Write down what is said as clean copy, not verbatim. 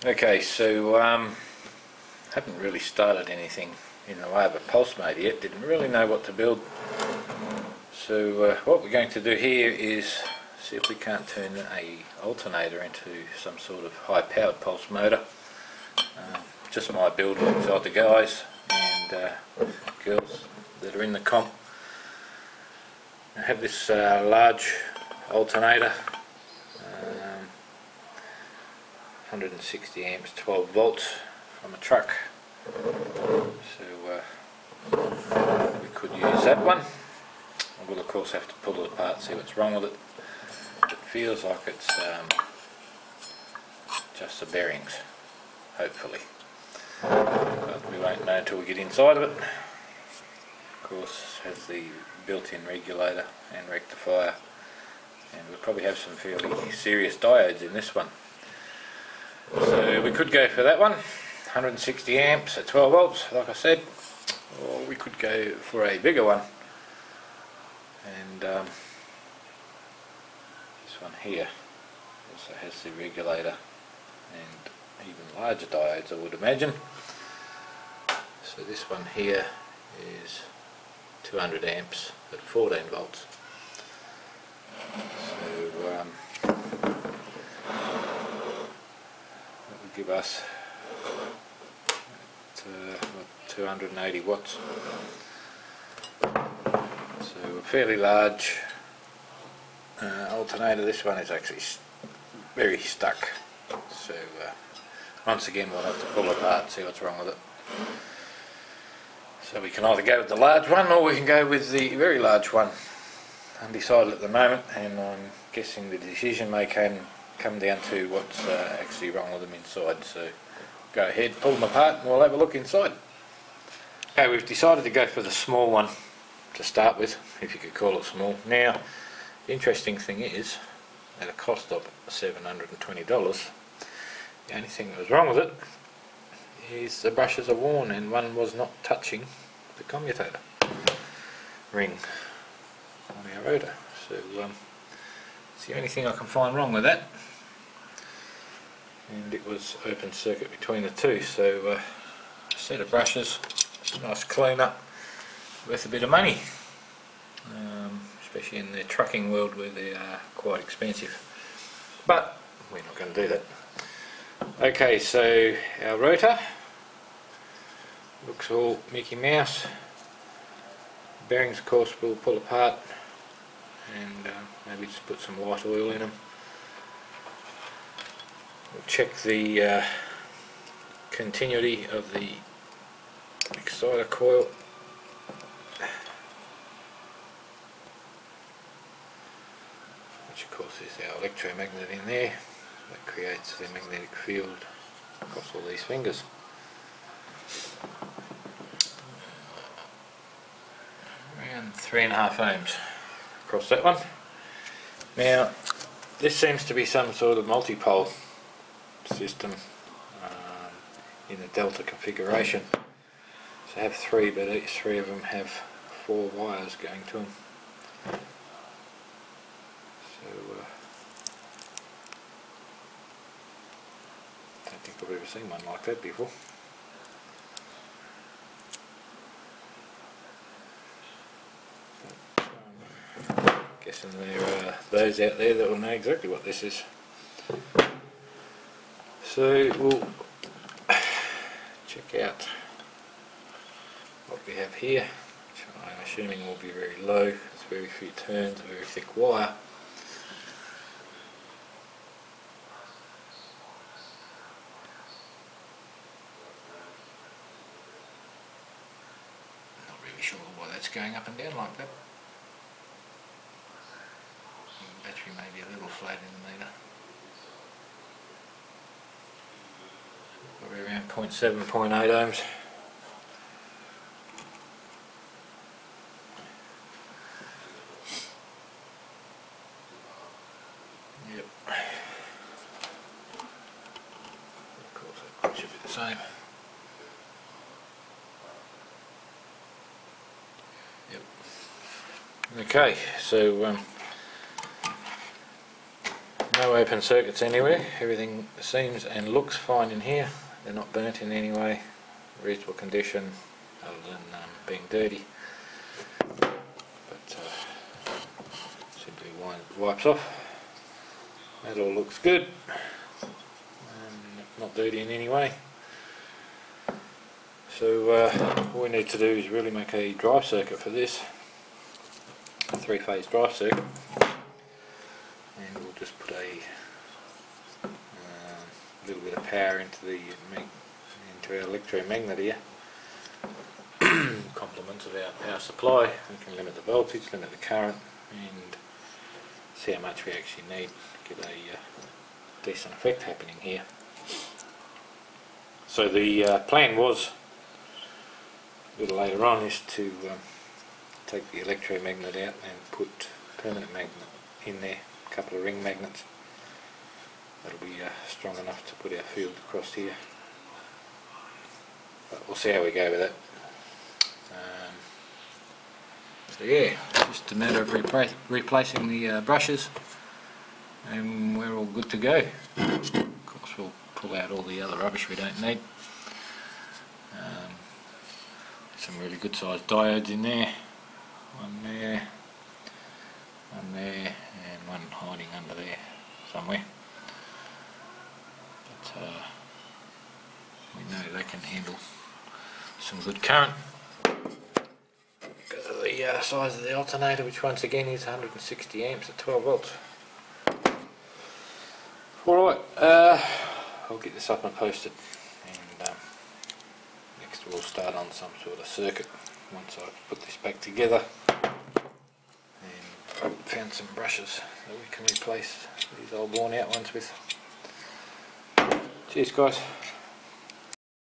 Okay, so haven't really started anything in the way of a pulse motor yet, didn't really know what to build. So what we're going to do here is see if we can't turn a alternator into some sort of high powered pulse motor. Just my build alongside the guys and girls that are in the comp. I have this large alternator, 160 amps, 12 volts from a truck, so we could use that one. I will of course have to pull it apart, see what's wrong with it. It feels like it's just the bearings, hopefully, but we won't know until we get inside of it. Of course it has the built-in regulator and rectifier, and we'll probably have some fairly serious diodes in this one. So we could go for that one, 160 amps at 12 volts like I said, or we could go for a bigger one, and this one here also has the regulator and even larger diodes, I would imagine. So this one here is 200 amps at 14 volts. So that would give us 280 watts. So a fairly large alternator. This one is actually very stuck. So once again we'll have to pull it apart and see what's wrong with it. So we can either go with the large one or we can go with the very large one. Undecided at the moment, and I'm guessing the decision may come down to what's actually wrong with them inside. So go ahead, pull them apart and we'll have a look inside. Okay, we've decided to go for the small one to start with, if you could call it small. Now the interesting thing is, at a cost of $720, the only thing that was wrong with it is the brushes are worn and one was not touching the commutator ring on our rotor. So it's the only thing I can find wrong with that, and it was open circuit between the two. So a set of brushes, nice clean up, worth a bit of money, especially in the trucking world where they are quite expensive, but we're not going to do that. Okay, so our rotor looks all Mickey Mouse. Bearings of course we'll pull apart and maybe just put some white oil in them. We'll check the continuity of the exciter coil. Which of course is our electromagnet in there. That creates the magnetic field across all these fingers. Around 3.5 ohms across that one. Now this seems to be some sort of multi-pole system in the delta configuration. So I have 3, but each 3 of them have 4 wires going to them. So I don't think I've ever seen one like that before. Guessing there are those out there that will know exactly what this is. So we'll check out what we have here, which I'm assuming will be very low. It's very few turns, a very thick wire. Not really sure why that's going up and down like that. The battery may be a little flat in the meter. Probably around 0.7, 0.8 ohms. Yep. Of course that should be the same. Yep. Okay, so No open circuits anywhere. Everything seems and looks fine in here. They're not burnt in any way. Reasonable condition, other than being dirty. But simply wipes off. That all looks good. Not dirty in any way. So all we need to do is really make a drive circuit for this. A 3-phase drive circuit. And we'll just put a little bit of power into our electromagnet here. Complements of our power supply. We can limit the voltage, limit the current, and see how much we actually need to get a decent effect happening here. So the plan was, a little later on, is to take the electromagnet out and put permanent magnet in there, a couple of ring magnets. That'll be strong enough to put our field across here. But we'll see how we go with it. So yeah, just a matter of replacing the brushes, and we're all good to go. Of course, we'll pull out all the other rubbish we don't need. Some really good sized diodes in there. One there, and one hiding under there somewhere. But we know they can handle some good current because of the size of the alternator, which once again is 160 amps at 12 volts. Alright, I'll get this up and posted, and next we'll start on some sort of circuit once I've put this back together and found some brushes that we can replace these old worn out ones with. Cheers guys.